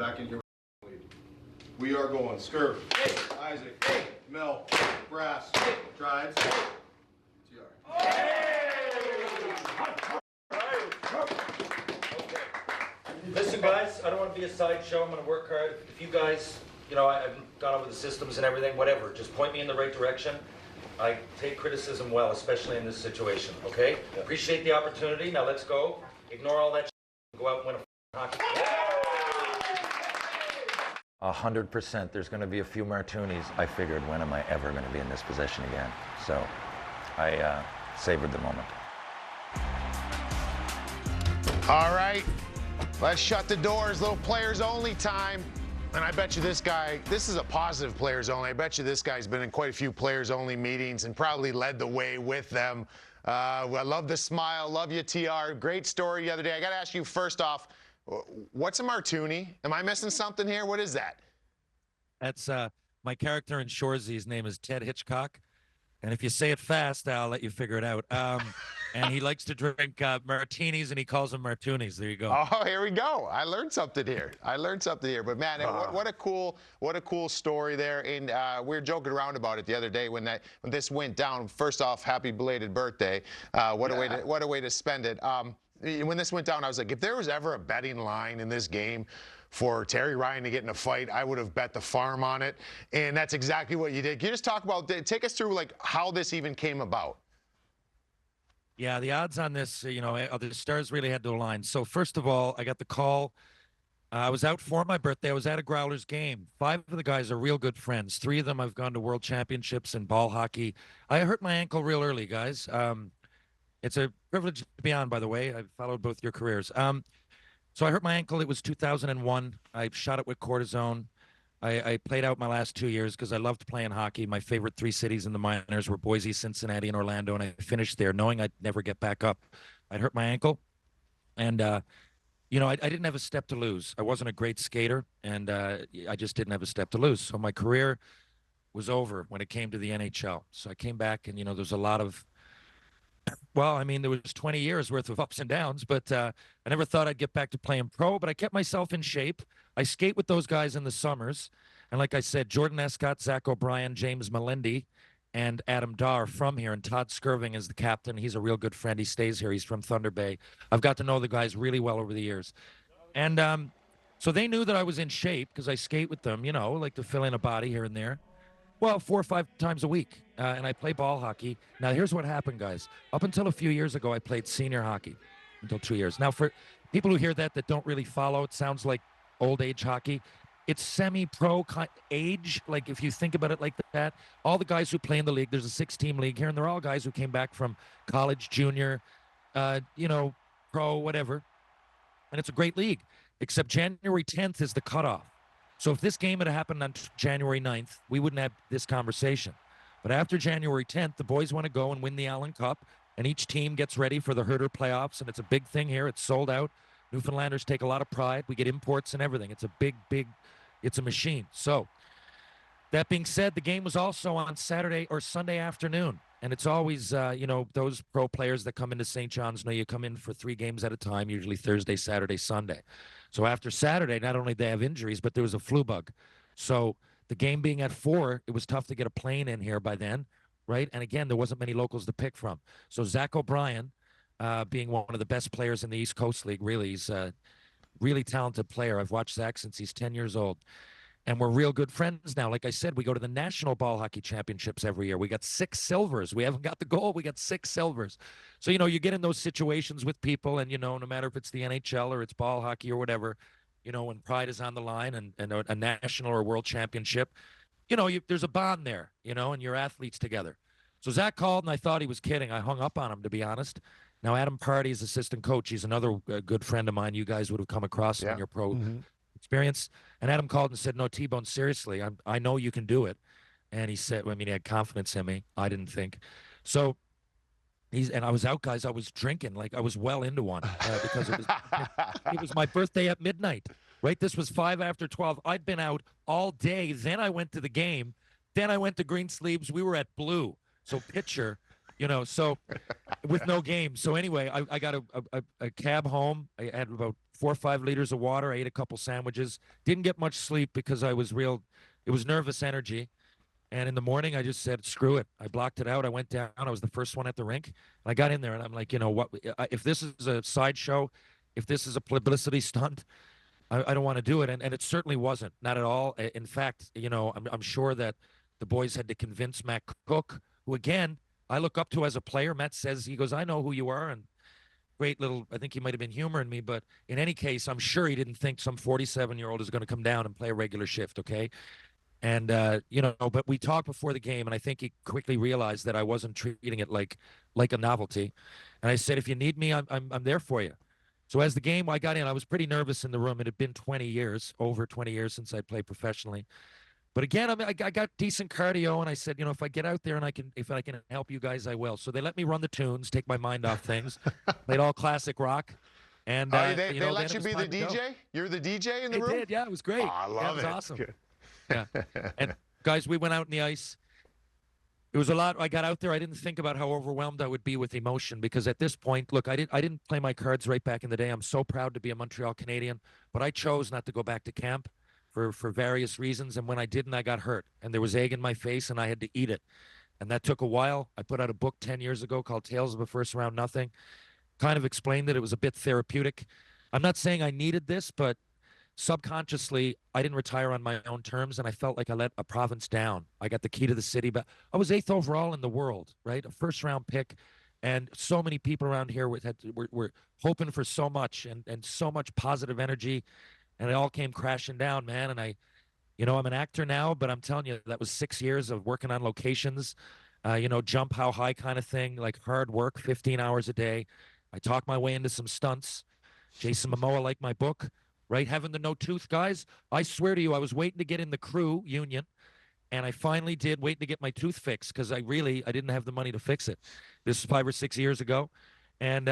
back in here. We are going Scurv, Isaac, Mel, Brass, Drives, TR. Listen, guys, I don't want to be a sideshow. I'm going to work hard. If you guys, you know, I've gone over the systems and everything, whatever, just point me in the right direction. I take criticism well, especially in this situation, okay? Yeah. Appreciate the opportunity. Now let's go. Ignore all that shit and go out and win a hockey game. 100%. There's going to be a few martinis. I figured, when am I ever going to be in this position again? So I savored the moment. All right, let's shut the doors. Little players only time. And I bet you this guy, this is a positive players only. I bet you this guy's been in quite a few players only meetings and probably led the way with them. I love the smile. Love you, TR. Great story the other day. I got to ask you first off, what's a martini? Am I missing something here? What is that? That's my character in Shoresy. Name is Ted Hitchcock. And if you say it fast, I'll let you figure it out. And he likes to drink martinis, and he calls them martinis. There you go. Oh, here we go. I learned something here. But man, what a cool story there. And we were joking around about it the other day when this went down. First off, happy belated birthday. What a way to spend it. When this went down, I was like, if there was ever a betting line in this game for Terry Ryan to get in a fight, I would have bet the farm on it. And that's exactly what you did. Can you just talk about, take us through like how this even came about? Yeah, the odds on this, you know, the stars really had to align. So first of all, I got the call. I was out for my birthday. I was at a Growlers game. 5 of the guys are real good friends. 3 of them I've gone to world championships in ball hockey. I hurt my ankle real early, guys. It's a privilege to be on, by the way. I've followed both your careers. So I hurt my ankle. It was 2001. I shot it with cortisone. I played out my last 2 years because I loved playing hockey. My favorite 3 cities in the minors were Boise, Cincinnati, and Orlando, and I finished there knowing I'd never get back up. I'd hurt my ankle, and, you know, I didn't have a step to lose. I wasn't a great skater, and I just didn't have a step to lose. So my career was over when it came to the NHL. So I came back, and, you know, there's a lot of, well, I mean, there was 20 years worth of ups and downs, but I never thought I'd get back to playing pro, but I kept myself in shape. I skate with those guys in the summers. And like I said, Jordan Escott, Zach O'Brien, James Melendi, and Adam Dahr from here. And Todd Skirving is the captain. He's a real good friend. He stays here. He's from Thunder Bay. I've got to know the guys really well over the years. And so they knew that I was in shape because I skate with them, you know, like to fill in a body here and there. Well, 4 or 5 times a week, and I play ball hockey. Now, here's what happened, guys. Up until a few years ago, I played senior hockey until 2 years. Now, for people who hear that don't really follow, it sounds like old age hockey. It's semi-pro age, like if you think about it like that. All the guys who play in the league, there's a 6-team league here, and they're all guys who came back from college, junior, you know, pro, whatever. And it's a great league, except January 10th is the cutoff. So if this game had happened on January 9th, we wouldn't have this conversation. But after January 10th, the boys want to go and win the Allen Cup, and each team gets ready for the Herder playoffs, and it's a big thing here. It's sold out. Newfoundlanders take a lot of pride. We get imports and everything. It's a big, it's a machine. So that being said, the game was also on Saturday or Sunday afternoon, and it's always, you know, those pro players that come into St. John's know you come in for 3 games at a time, usually Thursday, Saturday, Sunday. So after Saturday, not only did they have injuries, but there was a flu bug. So the game being at 4, it was tough to get a plane in here by then, right? And again, there wasn't many locals to pick from. So Zach O'Brien, being one of the best players in the East Coast League, really, he's a really talented player. I've watched Zach since he's 10 years old. And we're real good friends now. Like I said, we go to the National Ball Hockey Championships every year. We got 6 silvers. We haven't got the gold. We got 6 silvers. So, you know, you get in those situations with people, and, you know, no matter if it's the NHL or it's ball hockey or whatever, you know, when pride is on the line and a national or world championship, you know, there's a bond there, you know, and you're athletes together. So Zach called, and I thought he was kidding. I hung up on him, to be honest. Now, Adam Party is assistant coach. He's another good friend of mine. You guys would have come across in your pro experience. And Adam called and said, no, T-Bone, seriously, I know you can do it. And he said, I mean, he had confidence in me. I didn't think. So and I was out, guys. I was drinking. Like, I was well into one because it was my birthday at midnight, right? This was 5 after 12. I'd been out all day. Then I went to the game. Then I went to Green Sleeves. We were at Blue. So pitcher, you know, so with no game. So anyway, I got a cab home. I had about 4 or 5 liters of water. I ate a couple sandwiches. Didn't get much sleep because it was nervous energy. And in the morning, I just said, screw it. I blocked it out. I went down. I was the first one at the rink. And I got in there, and I'm like, you know what? If this is a sideshow, if this is a publicity stunt, I don't want to do it. And it certainly wasn't. Not at all. In fact, you know, I'm sure that the boys had to convince Matt Cook, who, again, I look up to as a player. Matt says, he goes, I know who you are. And great little, I think he might have been humoring me. But in any case, I'm sure he didn't think some 47-year-old is going to come down and play a regular shift, okay? And, you know, but we talked before the game, and I think he quickly realized that I wasn't treating it like a novelty. And I said, if you need me, I'm there for you. So as the game, I got in, I was pretty nervous in the room. It had been 20 years, over 20 years since I played professionally. But again, I got decent cardio, and I said, you know, if I get out there and if I can help you guys, I will. So they let me run the tunes, take my mind off things. Played all classic rock. And they let you be the DJ? You're the DJ in the room? They did, yeah. It was great. Oh, I love it. It Was awesome. Yeah. And guys, we went out in the ice. It was a lot. I got out there. I didn't think about how overwhelmed I would be with emotion, because at this point, look, I didn't play my cards right back in the day. I'm so proud to be a Montreal Canadian, but I chose not to go back to camp for various reasons. And when I didn't, I got hurt, and there was egg in my face, and I had to eat it. And that took a while. I put out a book 10 years ago called Tales of a First Round Nothing. Kind of explained that it was a bit therapeutic. I'm not saying I needed this, but subconsciously, I didn't retire on my own terms, and I felt like I let a province down. I got the key to the city, but I was 8th overall in the world, right? A first-round pick, and so many people around here were hoping for so much and so much positive energy, and it all came crashing down, man. And you know, I'm an actor now, but I'm telling you, that was 6 years of working on locations, you know, jump how high kind of thing, like hard work, 15 hours a day. I talked my way into some stunts. Jason Momoa liked my book. Right, having the no tooth, guys. I swear to you, I was waiting to get in the crew union, and I finally did, waiting to get my tooth fixed, because I didn't have the money to fix it. This is 5 or 6 years ago. And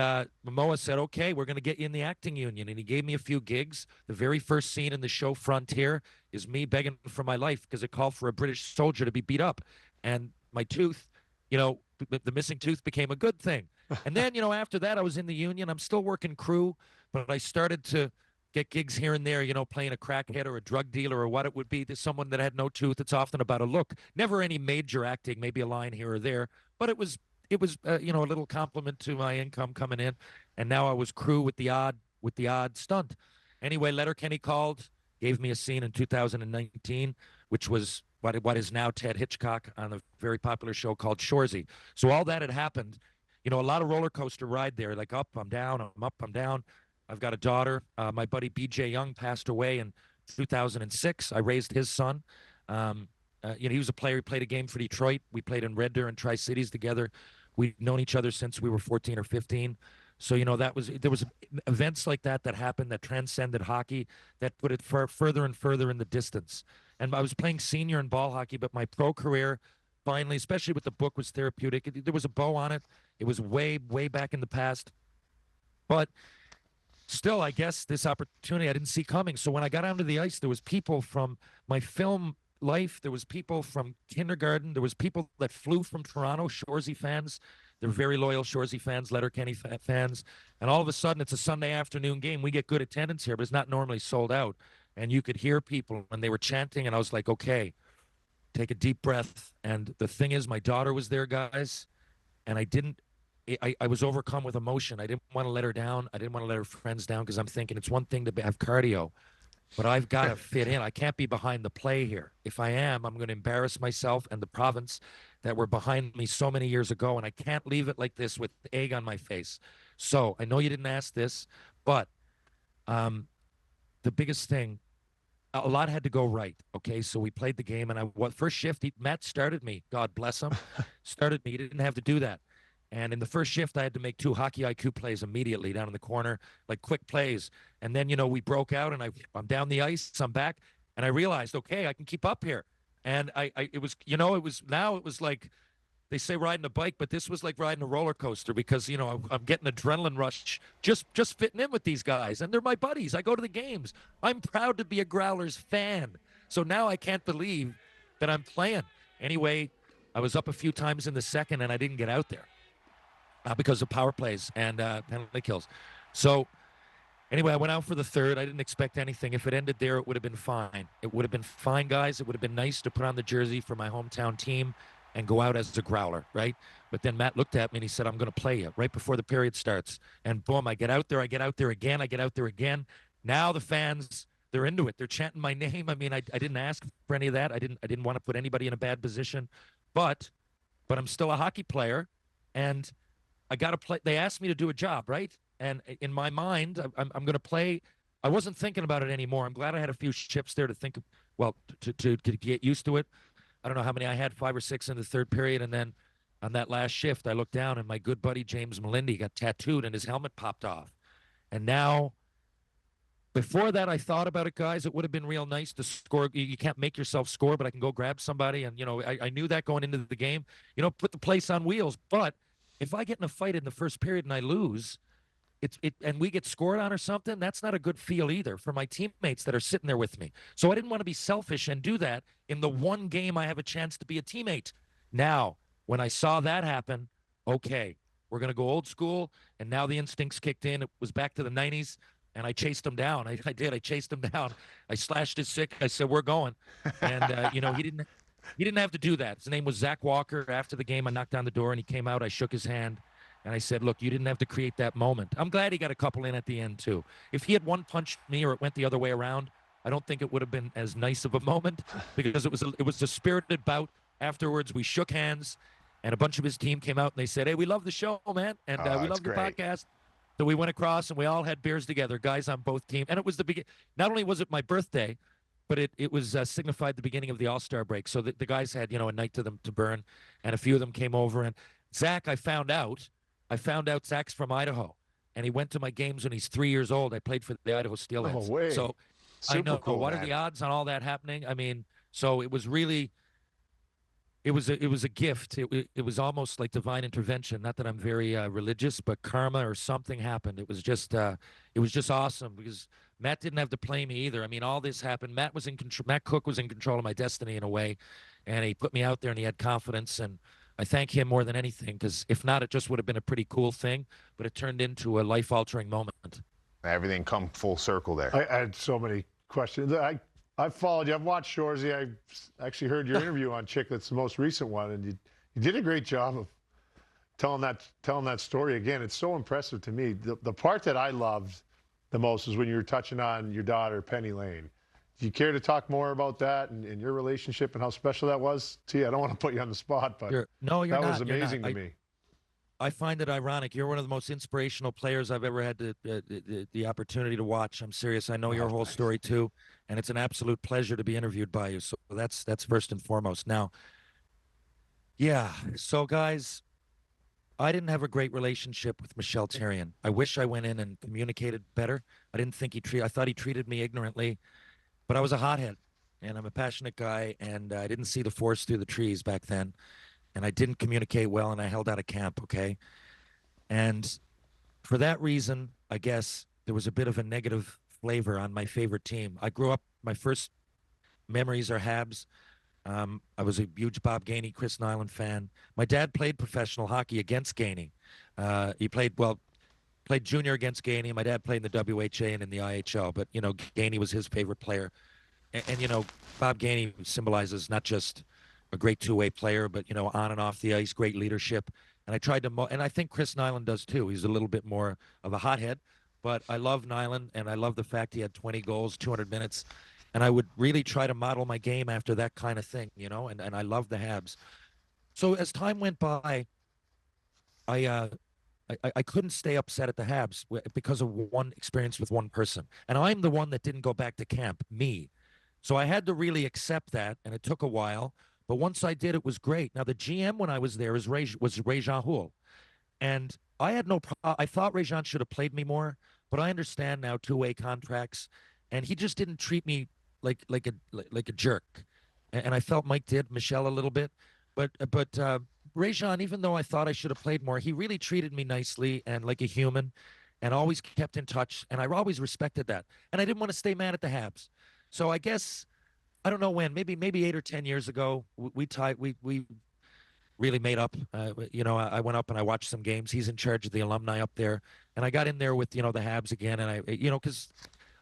Momoa said, okay, we're going to get you in the acting union. And he gave me a few gigs. The very first scene in the show Frontier is me begging for my life, because it called for a British soldier to be beat up. And my tooth, you know, the missing tooth became a good thing. And then, you know, after that, I was in the union. I'm still working crew, but I started to get gigs here and there, you know, playing a crackhead or a drug dealer or what it would be to someone that had no tooth. It's often about a look. Never any major acting, maybe a line here or there. But it was you know, a little compliment to my income coming in. And now I was crew with the odd stunt. Anyway, Letterkenny called, gave me a scene in 2019, which was what is now Ted Hitchcock on a very popular show called Shoresy. So all that had happened. You know, a lot of roller coaster ride there, like up, I'm down, I'm up, I'm down. I've got a daughter. My buddy B.J. Young passed away in 2006. I raised his son. You know, he was a player. He played a game for Detroit. We played in Red Deer and Tri-Cities together. We've known each other since we were 14 or 15. So, you know, there was events like that happened that transcended hockey, that put it further and further in the distance. And I was playing senior in ball hockey, but my pro career finally, especially with the book, was therapeutic. There was a bow on it. It was way, way back in the past. But still, I guess this opportunity I didn't see coming. So when I got onto the ice, there was people from my film life. There was people from kindergarten. There was people that flew from Toronto, Shoresy fans. They're very loyal Shoresy fans, Letterkenny fans. And all of a sudden, it's a Sunday afternoon game. We get good attendance here, but it's not normally sold out. And you could hear people, and they were chanting, and I was like, okay, take a deep breath. And the thing is, my daughter was there, guys, and I was overcome with emotion. I didn't want to let her down. I didn't want to let her friends down, because I'm thinking it's one thing to have cardio, but I've got to fit in. I can't be behind the play here. If I am, I'm going to embarrass myself and the province that were behind me so many years ago, and I can't leave it like this with egg on my face. So I know you didn't ask this, but the biggest thing, a lot had to go right. Okay, so we played the game, and first shift, Matt started me. God bless him. Started me. He didn't have to do that. And in the first shift, I had to make 2 hockey IQ plays immediately down in the corner, like quick plays. And then, you know, we broke out, and I'm down the ice, I'm back, and I realized, okay, I can keep up here. And it was like, they say riding a bike, but this was like riding a roller coaster, because, you know, I'm getting an adrenaline rush just fitting in with these guys. And they're my buddies. I go to the games. I'm proud to be a Growlers fan. So now I can't believe that I'm playing. Anyway, I was up a few times in the second, and I didn't get out there. Because of power plays and penalty kills. So Anyway, I went out for the third. I didn't expect anything. If it ended there, it would have been fine. It would have been fine, guys. It would have been nice to put on the jersey for my hometown team and go out as a Growler, right? But then Matt looked at me and he said, I'm going to play you right before the period starts. And boom, I get out there. I get out there again. I get out there again. Now the fans, they're into it. They're chanting my name. I mean, I didn't ask for any of that. I didn't want to put anybody in a bad position. But I'm still a hockey player, and I got to play. They asked me to do a job, right? And in my mind, I'm going to play. I wasn't thinking about it anymore. I'm glad I had a few chips there to think, well, to get used to it. I don't know how many I had, 5 or 6 in the third period. And then on that last shift, I looked down and my good buddy James Melindy got tattooed and his helmet popped off. And now, before that, I thought about it, guys. It would have been real nice to score. You can't make yourself score, but I can go grab somebody. And, I knew that going into the game, put the place on wheels. But if I get in a fight in the first period and I lose, and we get scored on or something, that's not a good feel either for my teammates that are sitting there with me. So I didn't want to be selfish and do that in the one game I have a chance to be a teammate. Now, when I saw that happen, okay, we're going to go old school, and now the instincts kicked in. It was back to the 90s, and I chased him down. I did. I chased him down. I slashed his stick. I said, we're going. And, he didn't have to do that. His name was Zach Walker. After the game, I knocked on the door, and he came out. I shook his hand. And I said, look, you didn't have to create that moment. I'm glad he got a couple in at the end, too. If he had one-punched me or it went the other way around, I don't think it would have been as nice of a moment because it was a spirited bout. Afterwards, we shook hands, and a bunch of his team came out, and they said, hey, we love the show, man, and we love the podcast. So we went across, and we all had beers together, guys on both teams. And it was the beginning. Not only was it my birthday, but it was signified the beginning of the All-Star break. So the guys had, a night to them to burn, and a few of them came over. And Zach, I found out Zach's from Idaho, and he went to my games when he's 3 years old. I played for the Idaho Steelheads. No way. So Super I know. cool, what man. are the odds on all that happening? I mean, so it was really, it was a gift. It was almost like divine intervention. Not that I'm very religious, but karma or something happened. It was just awesome because Matt didn't have to play me either. I mean, all this happened. Matt was in control. Matt Cook was in control of my destiny in a way, and he put me out there, and he had confidence. And I thank him more than anything because if not, it just would have been a pretty cool thing, but it turned into a life-altering moment. Everything come full circle there. I had so many questions. I've followed you. I've watched Shoresy. I actually heard your interview on Chicklets, the most recent one, and you did a great job of telling that story again. It's so impressive to me. The part that I loved the most is when you were touching on your daughter, Penny Lane. Do you care to talk more about that and your relationship and how special that was to you? I don't want to put you on the spot, but You're that not. was amazing to me. I find it ironic. You're one of the most inspirational players I've ever had the opportunity to watch. I'm serious. I know your whole story too, and it's an absolute pleasure to be interviewed by you. So that's first and foremost. Now, yeah. So guys, I didn't have a great relationship with Michel Therrien. I wish I went in and communicated better. I thought he treated me ignorantly. But I was a hothead, and I'm a passionate guy, and I didn't see the forest through the trees back then, and I didn't communicate well, and I held out of camp, okay? And for that reason, I guess there was a bit of a negative flavor on my favorite team. I grew up, my first memories are Habs. I was a huge Bob Gainey, Chris Nyland fan. My dad played professional hockey against Gainey. He played junior against Gainey. My dad played in the WHA and in the IHL, but, Gainey was his favorite player. And Bob Gainey symbolizes not just a great two-way player, but, on and off the ice, great leadership. And I tried to, and I think Chris Nyland does too. He's a little bit more of a hothead, but I love Nyland, and I love the fact he had 20 goals, 200 minutes. And I would really try to model my game after that kind of thing, and I love the Habs. So as time went by, I couldn't stay upset at the Habs because of one experience with one person. And I'm the one that didn't go back to camp, me. So I had to really accept that, and it took a while. But once I did, it was great. Now, the GM when I was there was Ray-Jean Houle. And I had no problem. I thought Ray-Jean should have played me more, but I understand now two-way contracts. And he just didn't treat me like a jerk. And I felt Mike did, Michel a little bit. But Ray-Jean, even though I thought I should have played more, he really treated me nicely and like a human and always kept in touch. And I always respected that. And I didn't want to stay mad at the Habs. So I guess, I don't know when, maybe 8 or 10 years ago, we really made up. I went up and I watched some games. He's in charge of the alumni up there, and I got in there with the Habs again. And because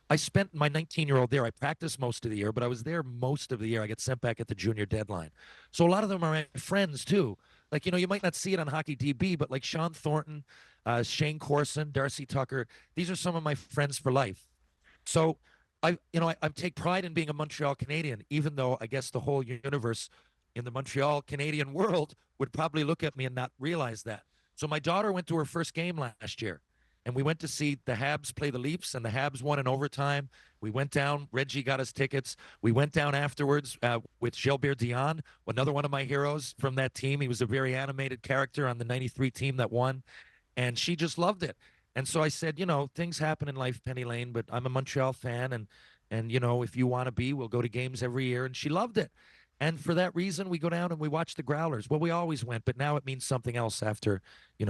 I spent my 19-year-old there. I practiced most of the year, but I was there most of the year. I get sent back at the junior deadline, so a lot of them are my friends too. Like you might not see it on Hockey DB, but like Sean Thornton, Shane Corson, Darcy Tucker. These are some of my friends for life. So I take pride in being a Montreal Canadian, even though I guess the whole universe in the Montreal Canadian world would probably look at me and not realize that. So my daughter went to her first game last year, and we went to see the Habs play the Leafs, and the Habs won in overtime. We went down. Reggie got us tickets. We went down afterwards with Gilbert Dion, another one of my heroes from that team. He was a very animated character on the 93 team that won, and she just loved it. And so I said, things happen in life, Penny Lane, but I'm a Montreal fan, and if you want to be, we'll go to games every year. And she loved it. And for that reason, we go down and we watch the Growlers. Well, we always went, but now it means something else after,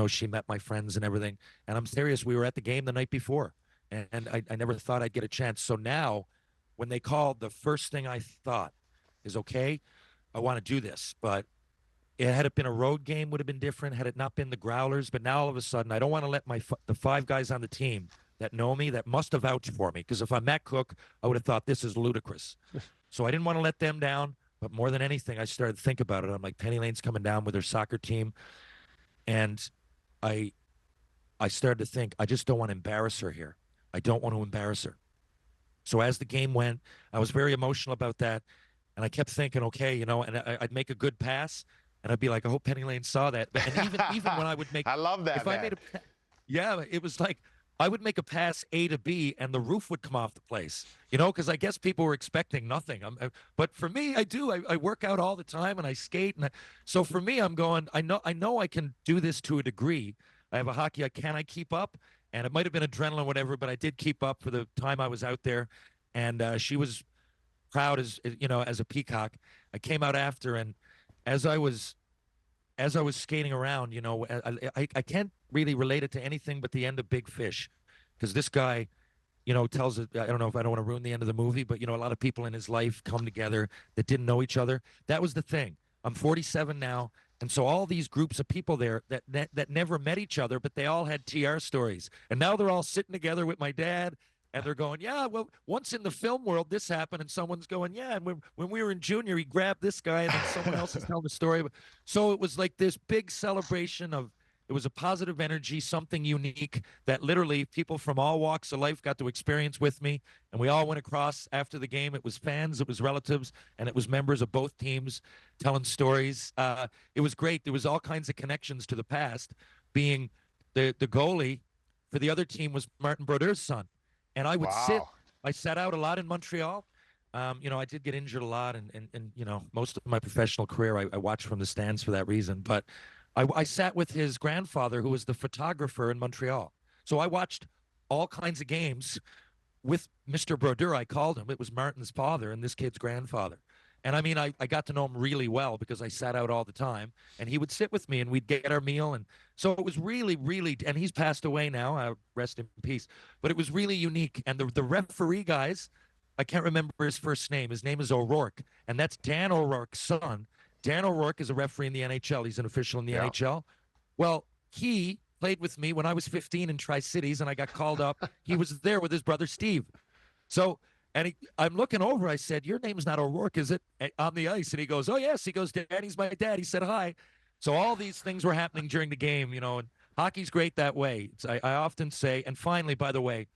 she met my friends and everything. And I'm serious. We were at the game the night before, and I never thought I'd get a chance. So now when they called, the first thing I thought is, okay, I want to do this. But had it been a road game, would have been different. Had it not been the Growlers. But now all of a sudden, I don't want to let the 5 guys on the team that know me, that must have vouched for me. Because if I'm Matt Cook, I would have thought this is ludicrous. So I didn't want to let them down. But more than anything, I started to think about it. I'm like, Penny Lane's coming down with her soccer team. And I started to think, I just don't want to embarrass her here. I don't want to embarrass her. So as the game went, I was very emotional about that. And I kept thinking, okay, and I'd make a good pass. And I'd be like, I hope Penny Lane saw that. And even when I would make, I love that. If I made it was like I would make a pass A to B, and the roof would come off the place. Because I guess people were expecting nothing. But for me, I work out all the time and I skate, and so for me, I'm going. I know I can do this to a degree. I have a hockey. Can I keep up? And it might have been adrenaline, whatever, but I did keep up for the time I was out there. And she was proud as a peacock. I came out after, and as I was skating around, I can't really relate it to anything but the end of Big Fish, because this guy, tells it. I don't know if I don't want to ruin the end of the movie, but a lot of people in his life come together that didn't know each other. That was the thing. I'm 47 now, and so all these groups of people there that never met each other, but they all had TR stories, and now they're all sitting together with my dad. And they're going, yeah, well, once in the film world, this happened. And someone's going, yeah, and when we were in junior, he grabbed this guy, and then someone else is telling the story. So it was like this big celebration of, it was a positive energy, something unique that literally people from all walks of life got to experience with me. And we all went across after the game. It was fans, it was relatives, and it was members of both teams telling stories. It was great. There was all kinds of connections to the past. Being the goalie for the other team was Martin Brodeur's son. And I would I sat out a lot in Montreal. I did get injured a lot, and most of my professional career, I watched from the stands for that reason. But I sat with his grandfather, who was the photographer in Montreal. So I watched all kinds of games with Mr. Brodeur. I called him. It was Martin's father and this kid's grandfather. And I mean, I got to know him really well because I sat out all the time, and he would sit with me and we'd get our meal. And so it was really, really, and he's passed away now, rest in peace, but it was really unique. And the referee guys, I can't remember his first name. His name is O'Rourke, and that's Dan O'Rourke's son. Dan O'Rourke is a referee in the NHL. He's an official in the NHL. Well, he played with me when I was 15 in Tri-Cities, and I got called up. He was there with his brother, Steve. So, and I'm looking over. I said, your name's not O'Rourke, is it, on the ice? And he goes, oh, yes. He goes, Danny's my dad. He said hi. So all these things were happening during the game, and hockey's great that way. I often say, and finally, by the way,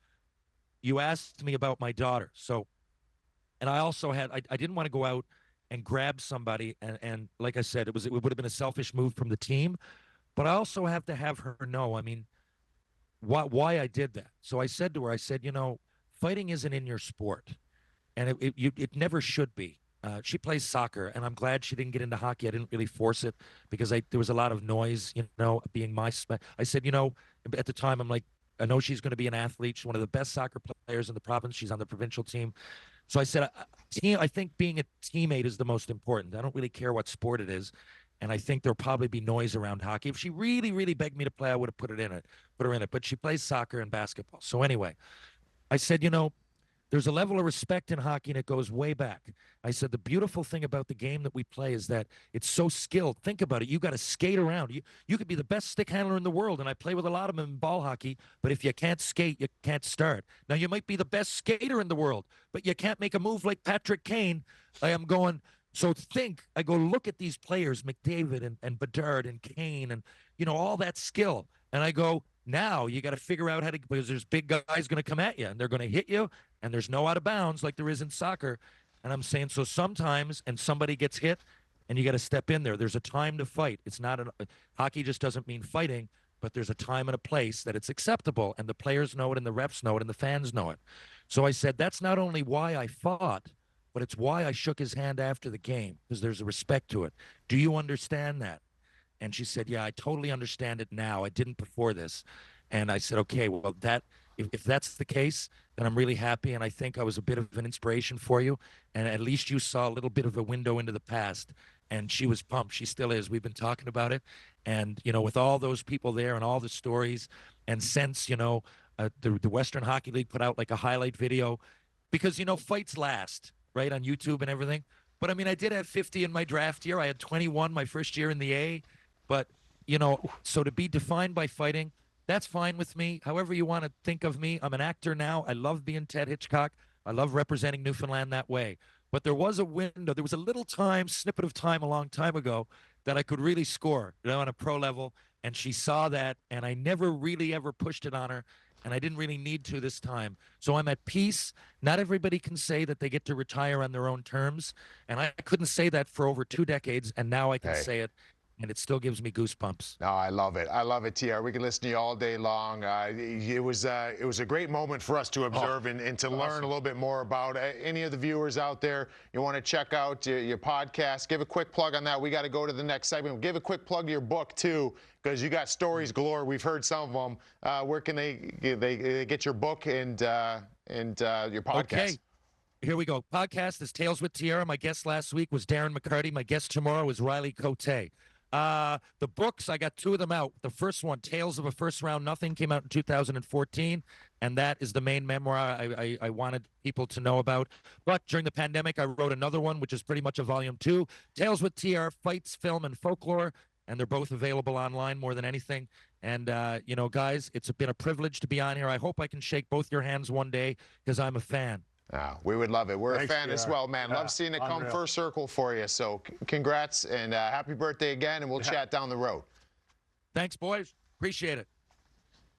you asked me about my daughter. So, and I also had, I didn't want to go out and grab somebody. And like I said, it would have been a selfish move from the team. But I also have to have her know, I mean, why I did that. So I said to her, fighting isn't in your sport, and it never should be. She plays soccer, and I'm glad she didn't get into hockey. I didn't really force it because there was a lot of noise, being my. I said, at the time, I'm like, I know she's going to be an athlete. She's one of the best soccer players in the province. She's on the provincial team. So I said, I think being a teammate is the most important. I don't really care what sport it is. And I think there'll probably be noise around hockey. If she really, really begged me to play, I would have put her in it. But she plays soccer and basketball. So anyway, I said, there's a level of respect in hockey, and it goes way back. I said the beautiful thing about the game that we play is that it's so skilled. Think about it. You got to skate around. You could be the best stick handler in the world, and I play with a lot of them in ball hockey, but if you can't skate, you can't start. Now, you might be the best skater in the world, but you can't make a move like Patrick Kane. I am going, so I go look at these players, McDavid and Bedard and Kane and, all that skill. And I go, now you got to figure out how to, because there's big guys going to come at you, and they're going to hit you, and there's no out of bounds like there is in soccer. And I'm saying, so sometimes, and somebody gets hit, and you got to step in there. There's a time to fight. It's not hockey just doesn't mean fighting, but there's a time and a place that it's acceptable, and the players know it, and the refs know it, and the fans know it. So I said, that's not only why I fought, but it's why I shook his hand after the game, because there's a respect to it. Do you understand that? And she said, yeah, I totally understand it now. I didn't before this. And I said, okay, well, if that's the case, then I'm really happy, and I think I was a bit of an inspiration for you, and at least you saw a little bit of a window into the past. And she was pumped. She still is. We've been talking about it, and with all those people there and all the stories, and since the Western Hockey League put out like a highlight video, because fights last, right, on YouTube and everything. But I mean, I did have 50 in my draft year. I had 21 my first year in the A, but so to be defined by fighting, that's fine with me. However you want to think of me, I'm an actor now. I love being Ted Hitchcock. I love representing Newfoundland that way. But there was a window. There was a little snippet of time a long time ago that I could really score, on a pro level. And she saw that, and I never really ever pushed it on her, and I didn't really need to this time. So I'm at peace. Not everybody can say that they get to retire on their own terms, and I couldn't say that for over 2 decades, and now I can say it. And it still gives me goosebumps. No, I love it. I love it, TR. We can listen to you all day long. It was a great moment for us to observe and to learn a little bit more about any of the viewers out there. You want to check out your podcast, give a quick plug on that. We got to go to the next segment. Give a quick plug to your book, too, because you got stories galore. We've heard some of them. Where can they get your book and your podcast? Okay. Here we go. Podcast is Tales with Tierra. My guest last week was Darren McCarty. My guest tomorrow is Riley Cote. The books, I got 2 of them out. The first one, Tales of a First Round Nothing, came out in 2014, and that is the main memoir I wanted people to know about. But during the pandemic, I wrote another one, which is pretty much a volume 2, Tales with TR, Fights, Film, and Folklore, and they're both available online more than anything. And, guys, it's been a privilege to be on here. I hope I can shake both your hands one day, because I'm a fan. We would love it. We're a fan as well, man. Love seeing it come full circle for you. So congrats and happy birthday again, and we'll chat down the road. Thanks, boys. Appreciate it.